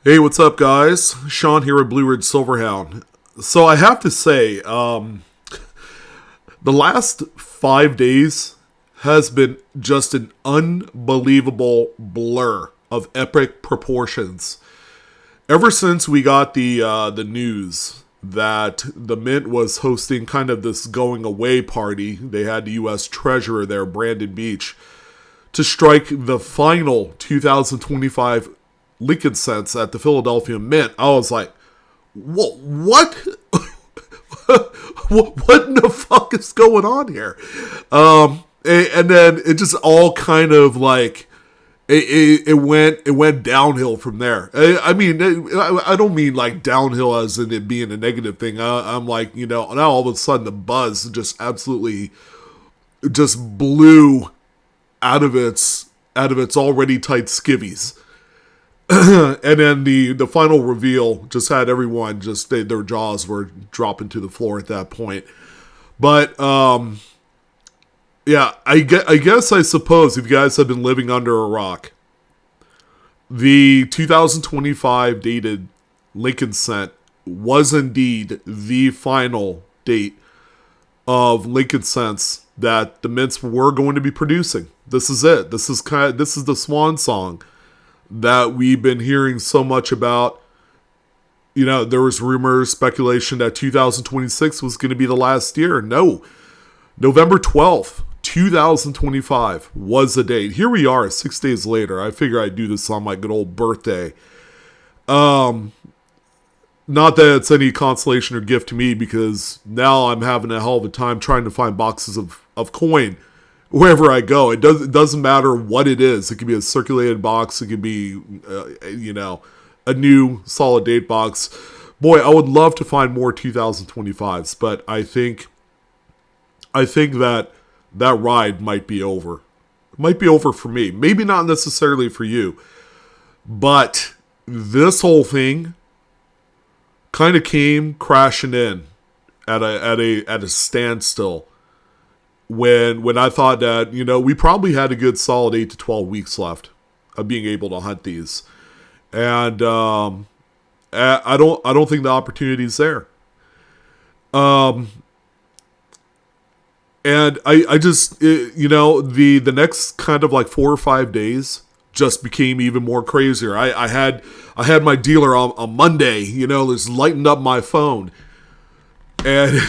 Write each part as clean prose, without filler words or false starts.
Hey, what's up, guys? Sean here at Blue Ridge Silverhound. So I have to say, the last 5 days has been just an unbelievable blur of epic proportions. Ever since we got the news that the Mint was hosting kind of this going away party, they had the U.S. Treasurer there, Brandon Beach, to strike the final 2025 Lincoln cents at the Philadelphia Mint. I was like, what? What in the fuck is going on here? And then it just all kind of like it went downhill from there. I mean, I don't mean like downhill as in it being a negative thing. I'm like, now all of a sudden the buzz just absolutely just blew out of its already tight skivvies. And then the final reveal just had everyone just their jaws were dropping to the floor at that point. But yeah, I suppose if you guys have been living under a rock, the 2025 dated Lincoln cent was indeed the final date of Lincoln cents that the mints were going to be producing. This is it. This is the swan song that we've been hearing so much about. There was rumors, speculation that 2026 was going to be the last year. No. November 12th, 2025 was the date. Here we are 6 days later. I figure I'd do this on my good old birthday. Not that it's any consolation or gift to me, because now I'm having a hell of a time trying to find boxes of coin wherever I go. It doesn't matter what it is. It could be a circulated box. It could be, a new solid date box. Boy, I would love to find more 2025s, but I think that ride might be over. It might be over for me. Maybe not necessarily for you, but this whole thing kind of came crashing in at a standstill. When I thought that, we probably had a good solid 8 to 12 weeks left of being able to hunt these. And I don't think the opportunity's there. And I just, the next kind of like 4 or 5 days just became even more crazier. I had my dealer on Monday, just lightened up my phone. And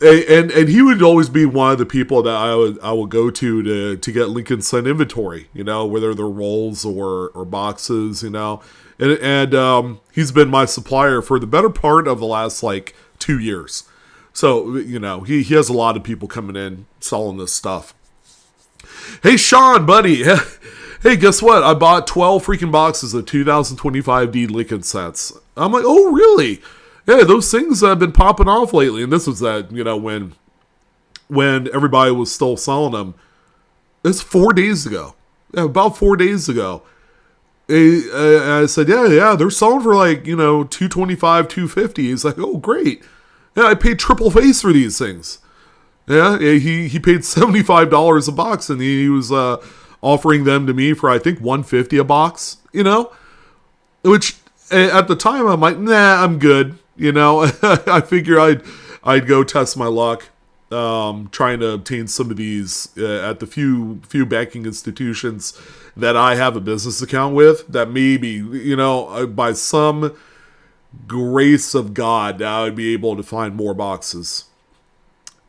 And he would always be one of the people that I would go to get Lincoln cent inventory, whether they're rolls or boxes, and he's been my supplier for the better part of the last 2 years. So he has a lot of people coming in selling this stuff. Hey Sean, buddy, hey, guess what? I bought 12 freaking boxes of 2025 D Lincoln cents. I'm like, oh really? Yeah, those things have been popping off lately. And this was that, when everybody was still selling them. It's 4 days ago. Yeah, about 4 days ago. I said, yeah, they're selling for $225, $250. He's like, oh, great. Yeah, I paid triple face for these things. Yeah, he paid $75 a box, and he was offering them to me for, I think, $150 a box, Which, at the time, I'm like, nah, I'm good. I figure I'd go test my luck, trying to obtain some of these at the few banking institutions that I have a business account with. That maybe by some grace of God, I would be able to find more boxes.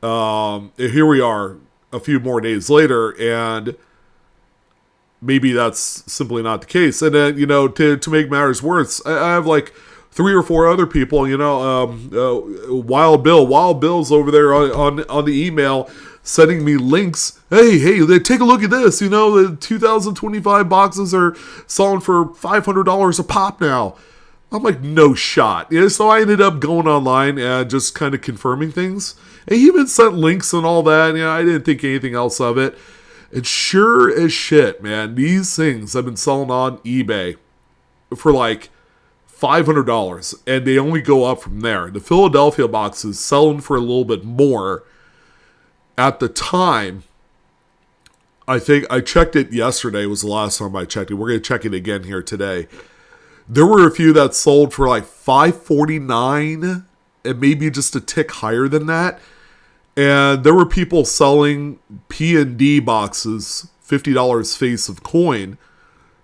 Here we are, a few more days later, and maybe that's simply not the case. And then to make matters worse, I have 3 or 4 other people, Wild Bill's over there on the email sending me links. Hey, take a look at this. The 2025 boxes are selling for $500 a pop now. I'm like, no shot. So I ended up going online and just kind of confirming things. And he even sent links and all that. I didn't think anything else of it. And sure as shit, man, these things have been selling on eBay for $500, and they only go up from there. The Philadelphia box is selling for a little bit more. At the time, I think I checked it yesterday, was the last time I checked it. We're going to check it again here today. There were a few that sold for like $5.49 and maybe just a tick higher than that. And there were people selling P&D boxes, $50 face of coin.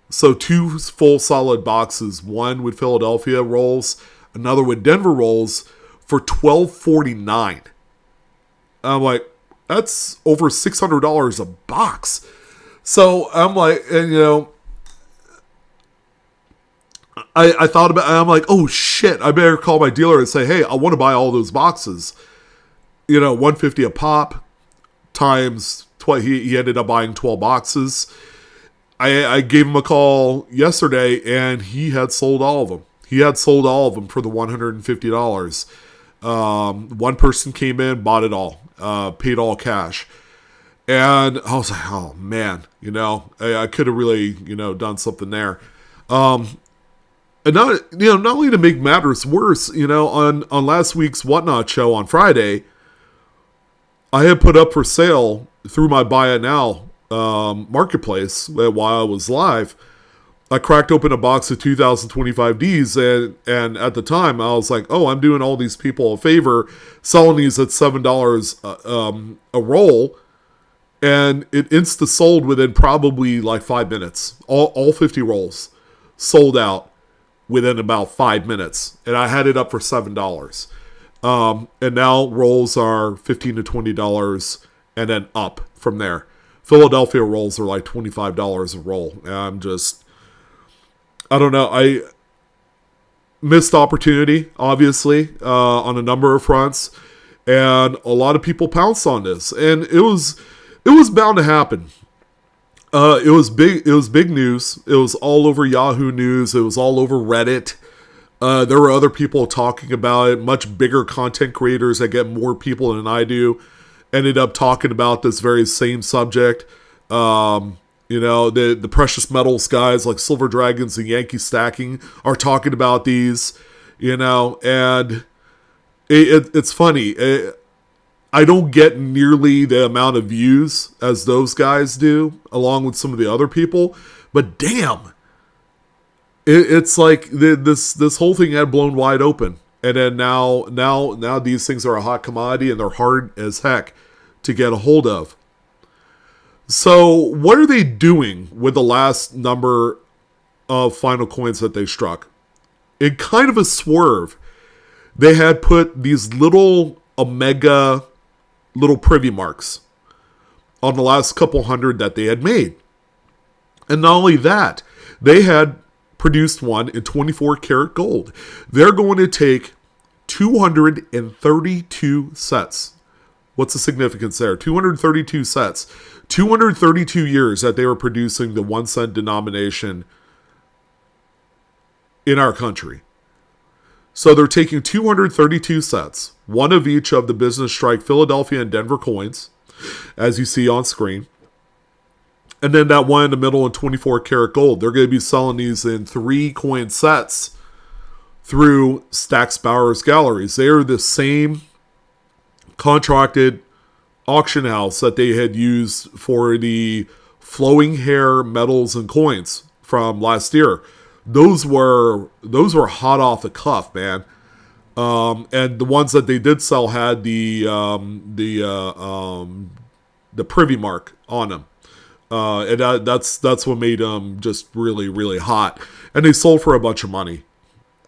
So 2 full solid boxes, one with Philadelphia rolls, another with Denver rolls for $12.49. I'm like, that's over $600 a box. So I'm like, and I thought about it, I'm like, oh shit, I better call my dealer and say, hey, I want to buy all those boxes. $150 a pop times he ended up buying 12 boxes. I gave him a call yesterday and he had sold all of them. He had sold all of them for the $150. One person came in, bought it all, paid all cash. And I was like, oh man, I could have really, done something there. And not only to make matters worse, on last week's Whatnot show on Friday, I had put up for sale through my Buy It Now marketplace while I was live. I cracked open a box of 2025Ds, and at the time I was like, oh, I'm doing all these people a favor, selling these at $7 a roll, and it insta sold within probably like 5 minutes. All 50 rolls sold out within about 5 minutes, and I had it up for $7. And now rolls are $15 to $20 and then up from there. Philadelphia rolls are like $25 a roll. And I don't know. I missed opportunity, obviously, on a number of fronts, and a lot of people pounced on this, and it was bound to happen. It was big news. It was all over Yahoo News. It was all over Reddit. There were other people talking about it. Much bigger content creators that get more people than I do ended up talking about this very same subject. The precious metals guys like Silver Dragons and Yankee Stacking are talking about these. And it's funny. I don't get nearly the amount of views as those guys do, along with some of the other people. But damn, it's like this whole thing had blown wide open, and then now these things are a hot commodity and they're hard as heck to get a hold of. So what are they doing with the last number of final coins that they struck? In kind of a swerve, they had put these little Omega little privy marks on the last couple hundred that they had made. And not only that, they had produced one in 24 karat gold. They're going to take 232 sets. What's the significance there? 232 sets. 232 years that they were producing the 1 cent denomination in our country. So they're taking 232 sets, one of each of the Business Strike Philadelphia and Denver coins, as you see on screen. And then that one in the middle in 24 karat gold. They're going to be selling these in 3 coin sets through Stack's Bowers Galleries. They are the same contracted auction house that they had used for the flowing hair metals and coins from last year. Those were hot off the cuff, man. And the ones that they did sell had the privy mark on them. And that's what made them just really, really hot. And they sold for a bunch of money,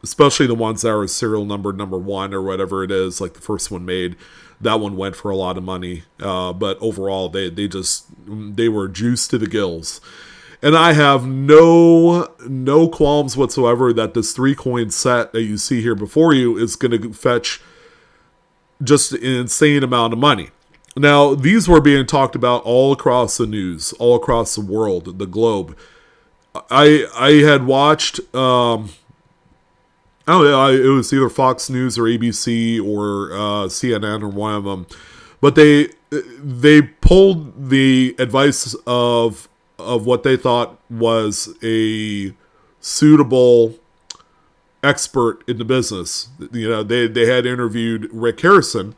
especially the ones that are serial number 1 or whatever it is, like the first one made. That one went for a lot of money. But overall, they were juiced to the gills. And I have no qualms whatsoever that this 3 coin set that you see here before you is going to fetch just an insane amount of money. Now, these were being talked about all across the news, all across the world, the globe. I had watched, I don't know, it was either Fox News or ABC or CNN or one of them. But they pulled the advice of what they thought was a suitable expert in the business. They had interviewed Rick Harrison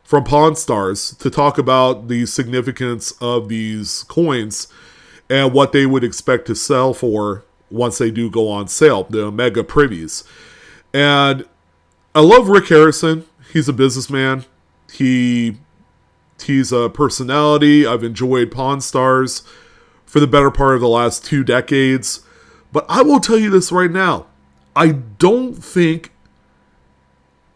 from Pawn Stars to talk about the significance of these coins and what they would expect to sell for once they do go on sale, the Omega privies. And I love Rick Harrison. He's a businessman. He's a personality. I've enjoyed Pawn Stars for the better part of the last 2 decades. But I will tell you this right now. I don't think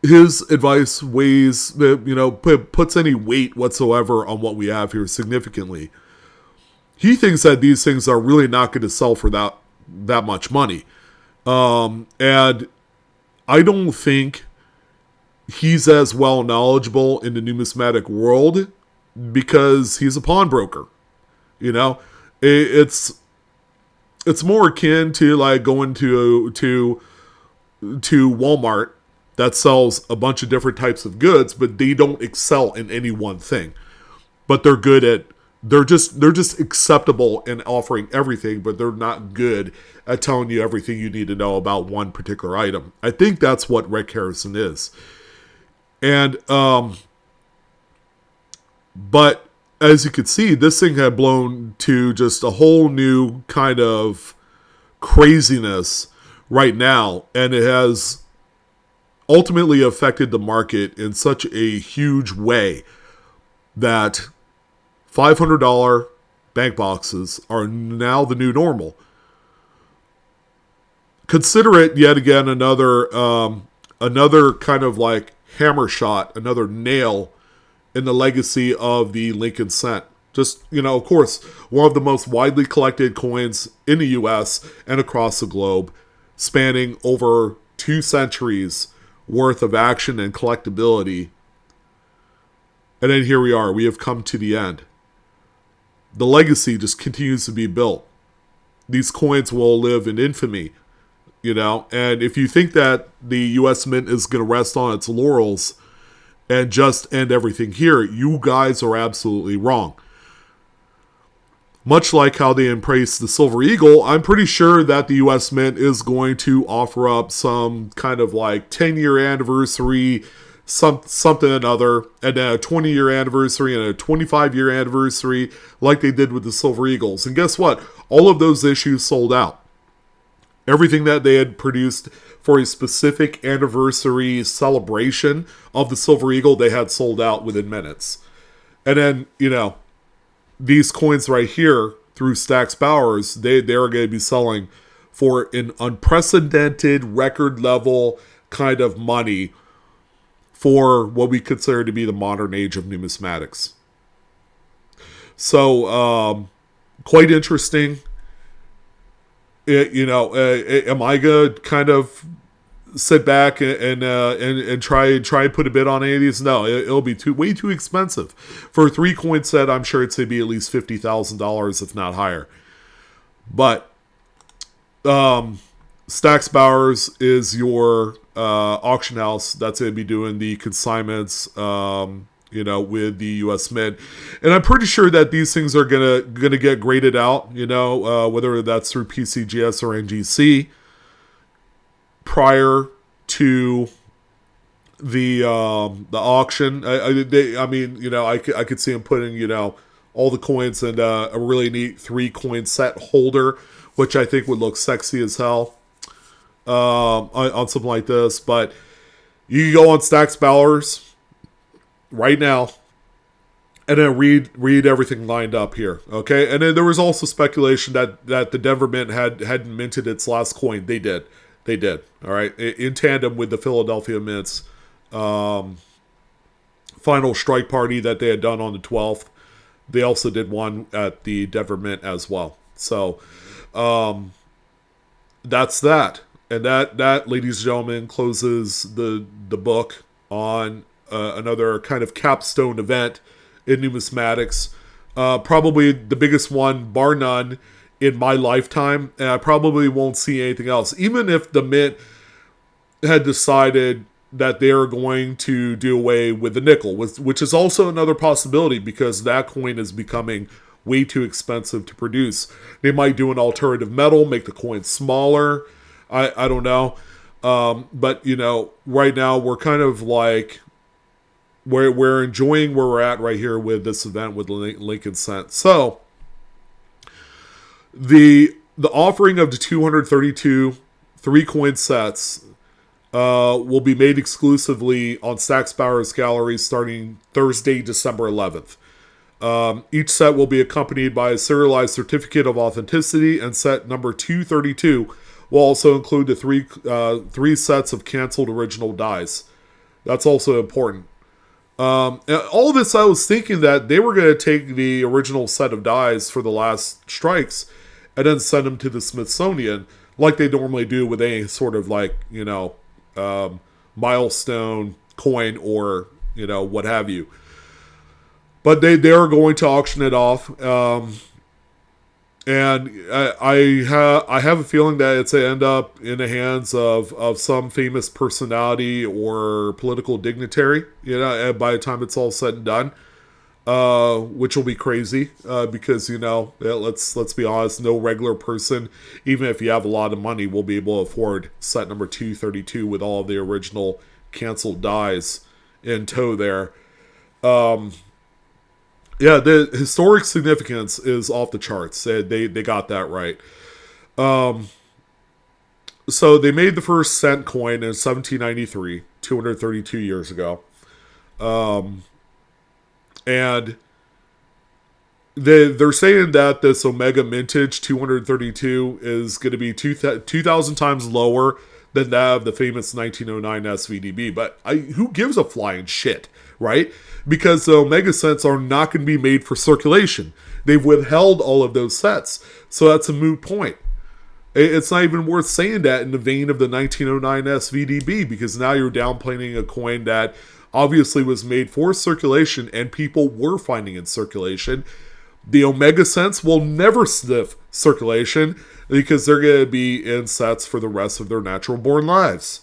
his advice weighs, puts any weight whatsoever on what we have here significantly. He thinks that these things are really not going to sell for that much money. And I don't think he's as well knowledgeable in the numismatic world because he's a pawnbroker. It's more akin to like going to Walmart that sells a bunch of different types of goods, but they don't excel in any one thing. But they're just acceptable in offering everything, but they're not good at telling you everything you need to know about one particular item. I think that's what Rick Harrison is. And but as you can see, this thing had blown to just a whole new kind of craziness right now, and it has ultimately affected the market in such a huge way that $500 bank boxes are now the new normal. Consider it yet again another kind of like hammer shot, another nail in the legacy of the Lincoln cent. Just, of course, one of the most widely collected coins in the U.S. and across the globe, spanning over 2 centuries worth of action and collectability. And then here we are. We have come to the end. The legacy just continues to be built. These coins will live in infamy, And if you think that the U.S. Mint is going to rest on its laurels and just end everything here, you guys are absolutely wrong. Much like how they embraced the Silver Eagle, I'm pretty sure that the U.S. Mint is going to offer up some kind of like 10-year anniversary, something another, and then a 20-year anniversary and a 25-year anniversary like they did with the Silver Eagles. And guess what? All of those issues sold out. Everything that they had produced for a specific anniversary celebration of the Silver Eagle, they had sold out within minutes. And then, these coins right here through Stack's Bowers, they're going to be selling for an unprecedented record level kind of money for what we consider to be the modern age of numismatics. So, quite interesting. Am I going to kind of sit back and try and put a bid on any of these? No, it'll be way too expensive. For a 3-coin set, I'm sure it's going to be at least $50,000, if not higher. But Stack's Bowers is your auction house that's going to be doing the consignments, with the U.S. Mint. And I'm pretty sure that these things are gonna get graded out, whether that's through PCGS or NGC, prior to the auction. I could see them putting, all the coins in a really neat 3-coin set holder, which I think would look sexy as hell on something like this. But you can go on Stack's Bowers right now and then read everything lined up here, okay? And then there was also speculation that the Denver Mint hadn't minted its last coin. They did, all right? In tandem with the Philadelphia Mint's final strike party that they had done on the 12th. They also did one at the Denver Mint as well. So that's that. And that, ladies and gentlemen, closes the book on another kind of capstone event in numismatics. Probably the biggest one, bar none, in my lifetime. And I probably won't see anything else. Even if the Mint had decided that they are going to do away with the nickel, which is also another possibility because that coin is becoming way too expensive to produce. They might do an alternative metal, make the coin smaller. I don't know. But, right now we're kind of like, we're enjoying where we're at right here with this event with Lincoln Cent. So, the The offering of the 232 3-coin sets will be made exclusively on Stack Bowers Gallery starting Thursday, December 11th. Each set will be accompanied by a serialized certificate of authenticity, and set number 232 will also include the three sets of canceled original dies. That's also important. All this, I was thinking that they were going to take the original set of dies for the last strikes and then send them to the Smithsonian like they normally do with any sort of milestone coin or, what have you. But they are going to auction it off. And I have a feeling that it's going to end up in the hands of some famous personality or political dignitary, by the time it's all said and done, which will be crazy, because, let's be honest, no regular person, even if you have a lot of money, will be able to afford set number 232 with all of the original canceled dies in tow there. Yeah, the historic significance is off the charts. They got that right. So they made the first cent coin in 1793, 232 years ago. And they're saying that this Omega Mintage 232 is going to be 2,000 times lower than that of the famous 1909 SVDB. But who gives a flying shit, right? Because the Omega sets are not going to be made for circulation. They've withheld all of those sets. So that's a moot point. It's not even worth saying that in the vein of the 1909 SVDB, because now you're downplaying a coin that obviously was made for circulation and people were finding in circulation. The Omega cents will never sniff circulation because they're going to be in sets for the rest of their natural born lives.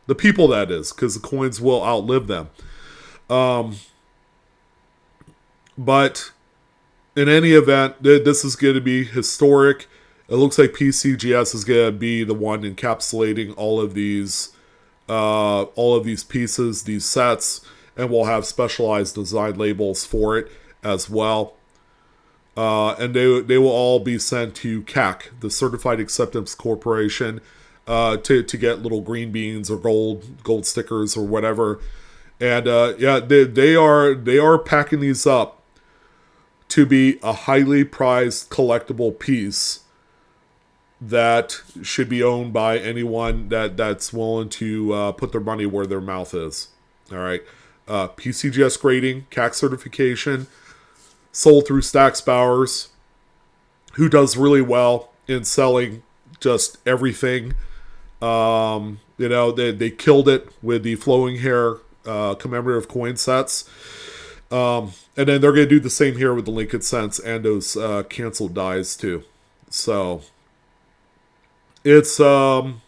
The people, that is, because the coins will outlive them. But in any event, this is going to be historic. It looks like PCGS is going to be the one encapsulating all of these pieces, these sets, and we'll have specialized design labels for it as well. And they will all be sent to CAC, the Certified Acceptance Corporation, to get little green beans or gold stickers or whatever. And they are packing these up to be a highly prized collectible piece that should be owned by anyone that's willing to put their money where their mouth is. All right, PCGS grading, CAC certification, sold through Stack Bowers, who does really well in selling just everything. They killed it with the flowing hair commemorative coin sets. And then they're going to do the same here with the Lincoln Cents and those canceled dies too. So it's going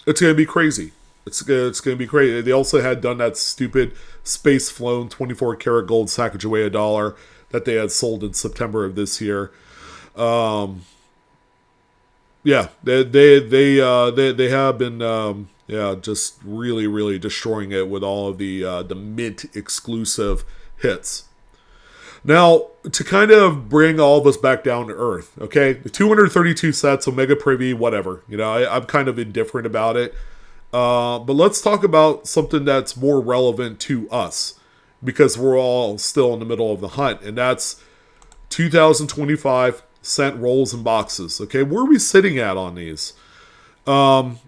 to be crazy. It's going to be crazy. They also had done that stupid space flown 24 karat gold Sacagawea dollar that they had sold in September of this year. They have been just really, really destroying it with all of the mint exclusive hits. Now, to kind of bring all of us back down to earth, okay? The 232 sets, Omega Privy, whatever. I'm kind of indifferent about it. But let's talk about something that's more relevant to us, because we're all still in the middle of the hunt, and that's 2025 cent rolls and boxes. Okay, where are we sitting at on these? And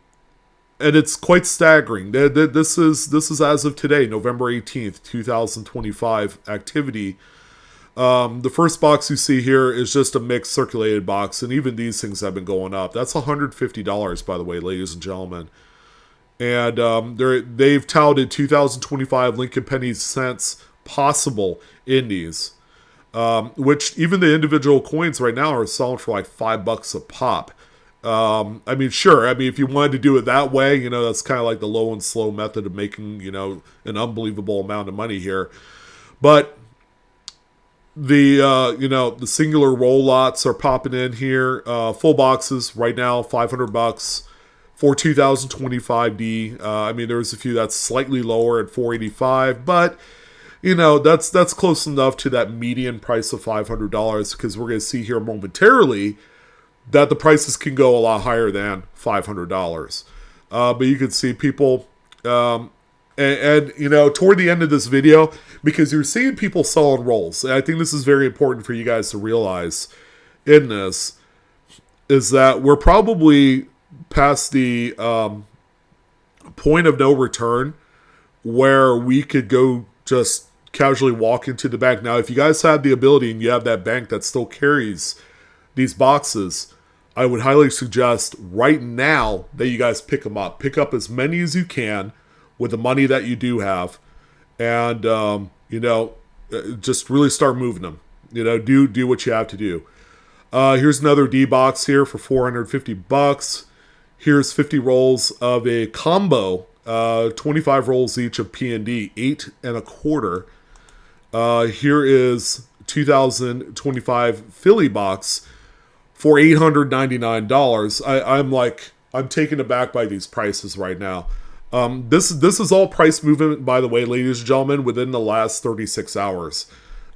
it's quite staggering. This is as of today, November 18th, 2025 activity. The first box you see here is just a mixed circulated box, and even these things have been going up. That's $150, by the way, ladies and gentlemen. And they've touted 2025 Lincoln Penny cents possible in these, which even the individual coins right now are selling for like $5 a pop. Sure. If you wanted to do it that way, that's kind of like the low and slow method of making, an unbelievable amount of money here. But the singular roll lots are popping in here. Full boxes right now, $500 for 2025D. There's a few that's slightly lower at $485, but that's close enough to that median price of $500, because we're going to see here momentarily that the prices can go a lot higher than $500. But you can see people, and you know, toward the end of this video, because you're seeing people selling rolls, and I think this is very important for you guys to realize in this, is that we're probably past the point of no return where we could go just casually walk into the bank. Now, if you guys have the ability and you have that bank that still carries these boxes, I would highly suggest right now that you guys pick them up. Pick up as many as you can with the money that you do have, and you know, just really start moving them. You know, do what you have to do. Here's another D box here for $450. Here's 50 rolls of a combo, 25 rolls each of P&D, 8 1/4. Here is 2025 Philly box for $899. I'm taken aback by these prices right now. This is all price movement, by the way, ladies and gentlemen, within the last 36 hours.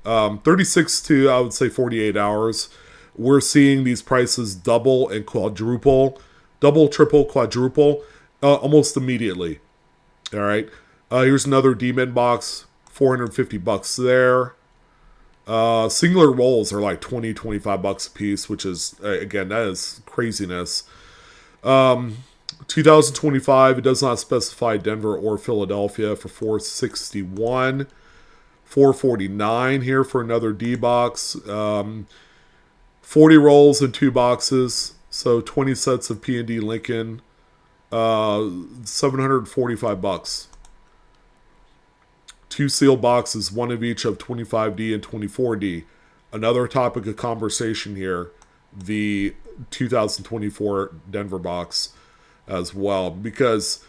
36 to, I would say, 48 hours. We're seeing these prices double and quadruple, double, triple, quadruple, almost immediately. All right. Here's another D-Min box, $450 there. Singular rolls are like $20-25 a piece, which is, again, that is craziness. 2025, it does not specify Denver or Philadelphia, for $461. $449 here for another D box. 40 rolls in 2 boxes, so 20 sets of P&D Lincoln. $745. 2 sealed boxes, 1 of each of 25D and 24D. Another topic of conversation here, the 2024 Denver box as well, because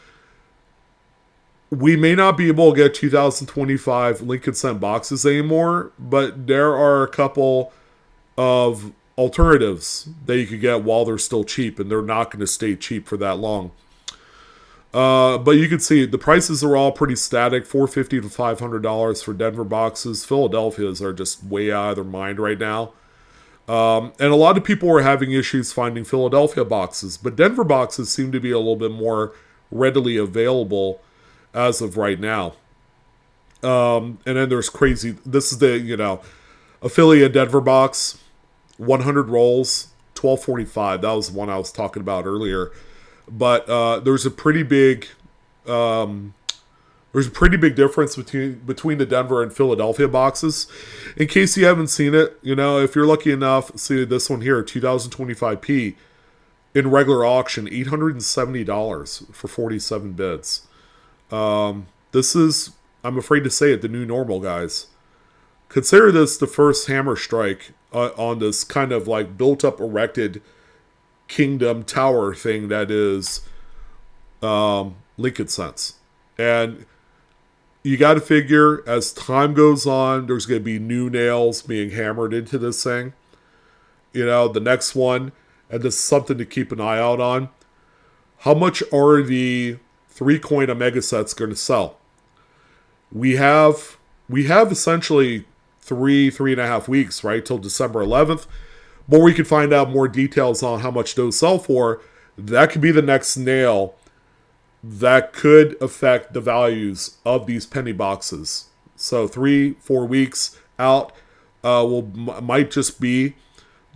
we may not be able to get 2025 Lincoln Cent boxes anymore, but there are a couple of alternatives that you could get while they're still cheap, and they're not going to stay cheap for that long. But you can see the prices are all pretty static, $450 to $500 for Denver boxes. Philadelphia's are just way out of their mind right now. And a lot of people are having issues finding Philadelphia boxes, but Denver boxes seem to be a little bit more readily available as of right now. And then there's crazy, this is the, you know, affiliate Denver box, 100 rolls, $12.45. That was the one I was talking about earlier. But there's a pretty big difference between the Denver and Philadelphia boxes. In case you haven't seen it, you know, if you're lucky enough, see this one here, 2025P in regular auction, $870 for 47 bids. This is, I'm afraid to say it, the new normal, guys. Consider this the first hammer strike on this kind of like built up, erected kingdom tower thing that is Lincoln Cents. And you got to figure as time goes on, there's going to be new nails being hammered into this thing. You know, the next one, and this is something to keep an eye out on. How much are the 3-coin Omega sets going to sell? We have essentially 3.5 weeks, right, till December 11th. But we can find out more details on how much those sell for. That could be the next nail that could affect the values of these penny boxes. So 3-4 weeks out might just be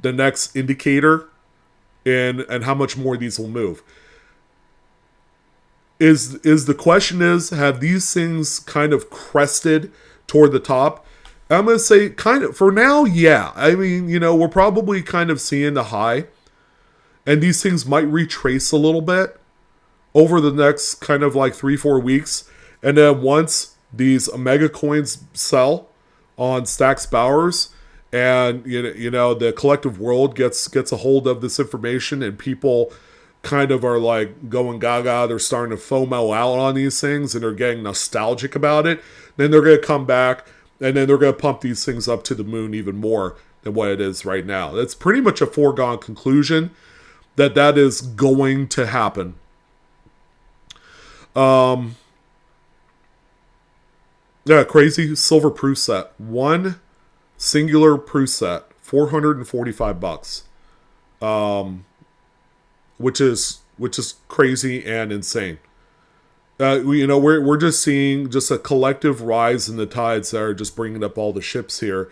the next indicator in and how much more these will move. Is the question is, have these things kind of crested toward the top? I'm going to say kind of, for now, yeah. I mean, you know, we're probably kind of seeing the high. And these things might retrace a little bit over the next kind of like 3-4 weeks. And then once these Omega coins sell on Stacks Bowers, and you know the collective world gets a hold of this information, and people kind of are like going gaga, they're starting to FOMO out on these things, and they're getting nostalgic about it, then they're going to come back, and then they're going to pump these things up to the moon even more than what it is right now. That's pretty much a foregone conclusion that is going to happen. Yeah, crazy silver proof set. One singular proof set, $445. which is crazy and insane. We're just seeing just a collective rise in the tides that are just bringing up all the ships here.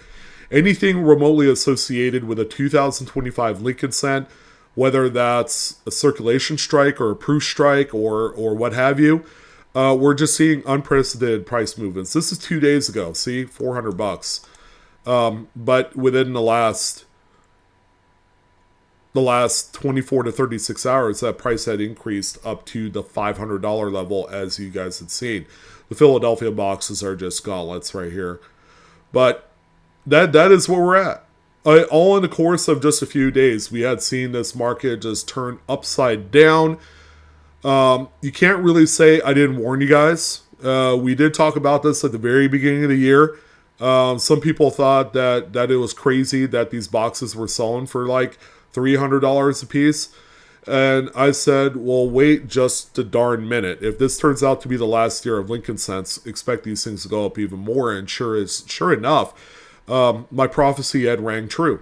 Anything remotely associated with a 2025 Lincoln cent, whether that's a circulation strike or a proof strike or what have you, we're just seeing unprecedented price movements. This is 2 days ago. See, $400. But within the last 24 to 36 hours, that price had increased up to the $500 level, as you guys had seen. The Philadelphia boxes are just gauntlets right here. But that is where we're at. All in the course of just a few days, we had seen this market just turn upside down. You can't really say I didn't warn you guys. We did talk about this at the very beginning of the year. Some people thought that it was crazy that these boxes were selling for like $300 a piece. And I said, well, wait just a darn minute. If this turns out to be the last year of Lincoln cents, expect these things to go up even more. And sure enough, my prophecy had rang true.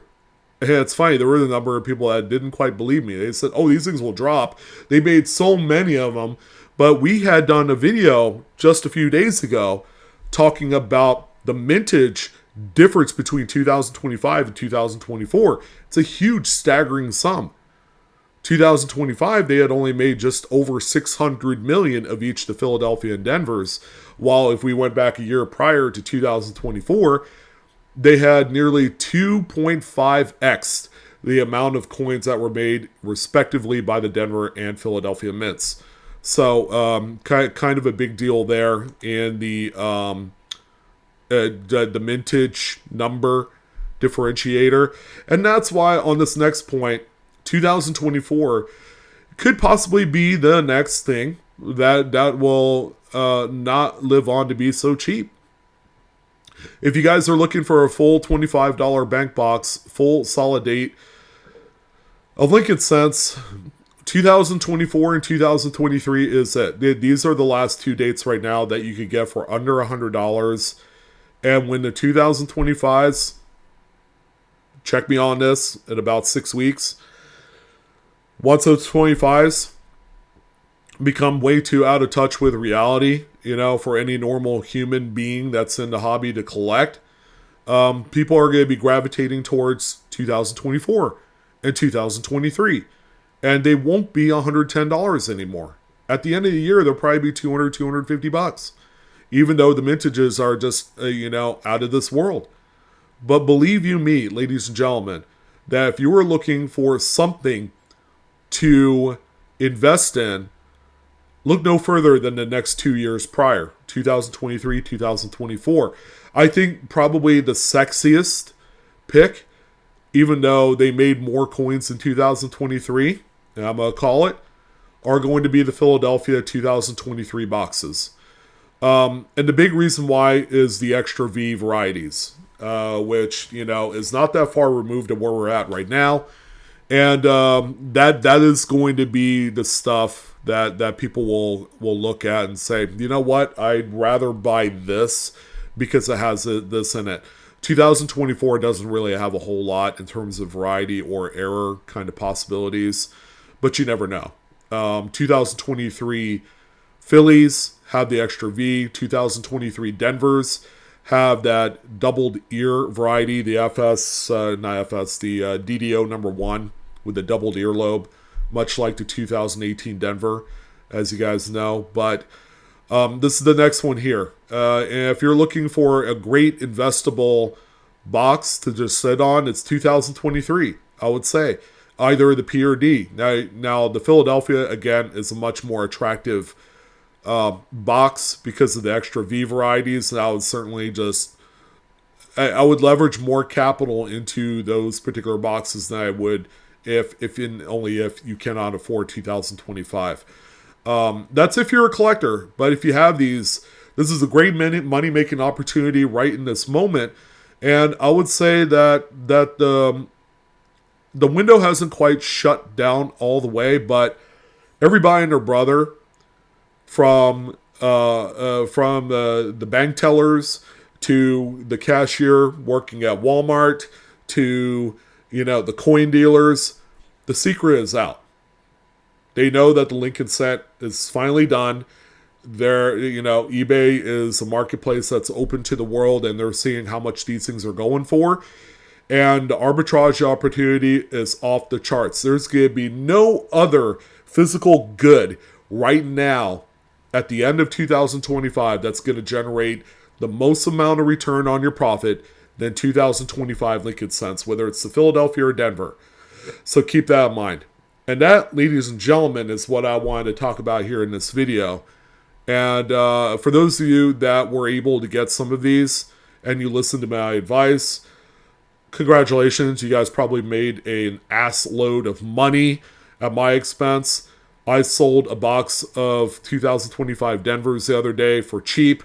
And it's funny, there were a number of people that didn't quite believe me. They said, oh, these things will drop. They made so many of them. But we had done a video just a few days ago talking about the mintage difference between 2025 and 2024. It's a huge, staggering sum. 2025, they had only made just over 600 million of each the Philadelphia and Denver's, while if we went back a year prior to 2024, they had nearly 2.5x the amount of coins that were made respectively by the Denver and Philadelphia mints. So kind of a big deal there in the mintage number differentiator. And that's why on this next point, 2024 could possibly be the next thing that will not live on to be so cheap. If you guys are looking for a full $25 bank box, full solid date of Lincoln cents, 2024 and 2023 is it. These are the last two dates right now that you could get for under $100. And when the 2025s, check me on this in about 6 weeks, once those 25s become way too out of touch with reality, for any normal human being that's in the hobby to collect, people are going to be gravitating towards 2024 and 2023. And they won't be $110 anymore. At the end of the year, they'll probably be $200, $250. Even though the mintages are just, out of this world. But believe you me, ladies and gentlemen, that if you were looking for something to invest in, look no further than the next 2 years prior, 2023, 2024. I think probably the sexiest pick, even though they made more coins in 2023, and I'm going to call it, are going to be the Philadelphia 2023 boxes. And the big reason why is the extra V varieties, which, is not that far removed of where we're at right now. And that is going to be the stuff that people will look at and say, you know what, I'd rather buy this because it has this in it. 2024 doesn't really have a whole lot in terms of variety or error kind of possibilities, but you never know. 2023 Phillies have the extra V. 2023 Denvers have that doubled ear variety, the the DDO number 1 with the doubled earlobe, much like the 2018 Denver, as you guys know. But this is the next one here. And if you're looking for a great investable box to just sit on, it's 2023, I would say. Either the P or D. Now the Philadelphia, again, is a much more attractive box because of the extra V varieties. And I would certainly I would leverage more capital into those particular boxes than I would if you cannot afford 2025. That's if you're a collector. But if you have these, this is a great money-making opportunity right in this moment. And I would say that the window hasn't quite shut down all the way, but everybody and their brother, from the bank tellers to the cashier working at Walmart to the coin dealers, The secret is out. They know that the Lincoln set is finally done. eBay is a marketplace that's open to the world, and they're seeing how much these things are going for. And the arbitrage opportunity is off the charts. There's going to be no other physical good right now at the end of 2025 that's going to generate the most amount of return on your profit than 2025 Lincoln cents, whether it's the Philadelphia or Denver. So keep that in mind. And that, ladies and gentlemen, is what I wanted to talk about here in this video. And for those of you that were able to get some of these and you listened to my advice, congratulations. You guys probably made an ass load of money at my expense. I sold a box of 2025 Denvers the other day for cheap,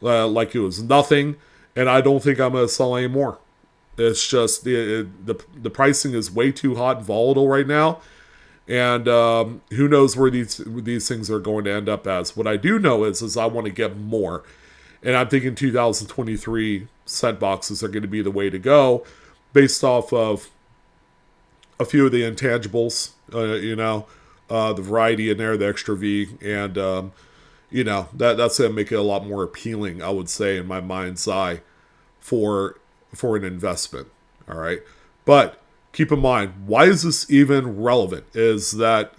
like it was nothing. And I don't think I'm going to sell any more. It's just the pricing is way too hot and volatile right now. And who knows where these things are going to end up as. What I do know is I want to get more. And I'm thinking 2023 cent boxes are going to be the way to go based off of a few of the intangibles, the variety in there, the extra V. And, that's going to make it a lot more appealing, I would say, in my mind's eye for an investment. All right. But keep in mind, why is this even relevant? Is that,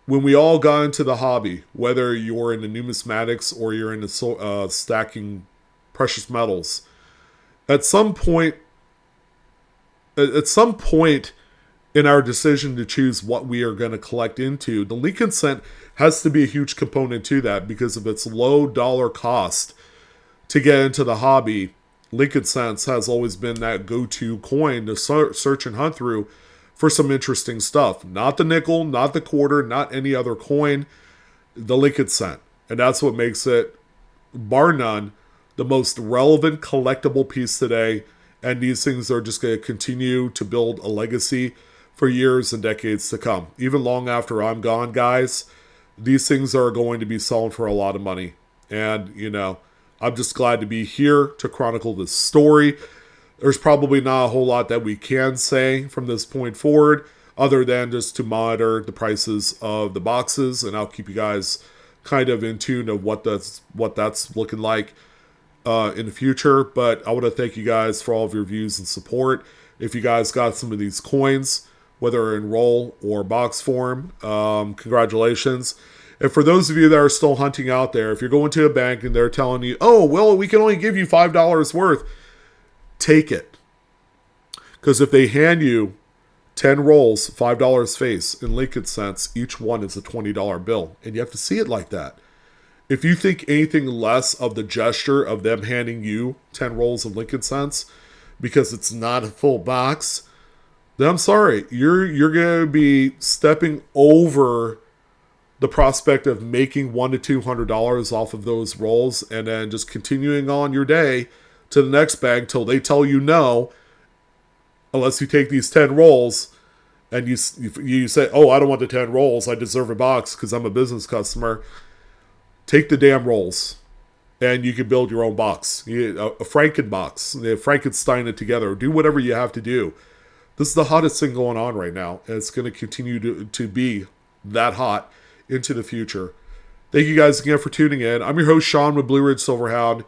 when we all got into the hobby, whether you're into numismatics or you're into stacking precious metals, at some point in our decision to choose what we are going to collect into, the Lincoln cent has to be a huge component to that because of its low dollar cost to get into the hobby. Lincoln cents has always been that go-to coin to search and hunt through for some interesting stuff. Not the nickel, not the quarter, not any other coin, the Lincoln cent. And that's what makes it, bar none, the most relevant collectible piece today. And these things are just going to continue to build a legacy for years and decades to come. Even long after I'm gone, guys, these things are going to be selling for a lot of money. And, I'm just glad to be here to chronicle this story. There's probably not a whole lot that we can say from this point forward other than just to monitor the prices of the boxes, and I'll keep you guys kind of in tune of what that's looking like in the future. But I want to thank you guys for all of your views and support. If you guys got some of these coins, whether in roll or box form, congratulations. And for those of you that are still hunting out there, if you're going to a bank and they're telling you, oh, well, we can only give you $5 worth, take it. Because if they hand you 10 rolls, $5 face in Lincoln cents, each one is a $20 bill. And you have to see it like that. If you think anything less of the gesture of them handing you 10 rolls of Lincoln cents because it's not a full box, then I'm sorry. You're going to be stepping over the prospect of making $100 to $200 off of those rolls and then just continuing on your day to the next bag till they tell you no, unless you take these 10 rolls and you say, oh, I don't want the 10 rolls. I deserve a box because I'm a business customer. Take the damn rolls and you can build your own box. A Franken box. Frankenstein it together. Do whatever you have to do. This is the hottest thing going on right now. And it's going to continue to be that hot into the future. Thank you guys again for tuning in. I'm your host, Sean with Blue Ridge Silverhound.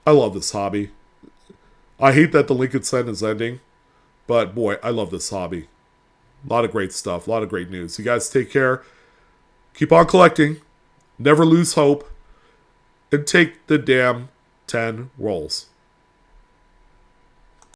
I love this hobby. I hate that the Lincoln cent is ending, but boy, I love this hobby. A lot of great stuff, a lot of great news. You guys take care. Keep on collecting. Never lose hope. And take the damn 10 rolls.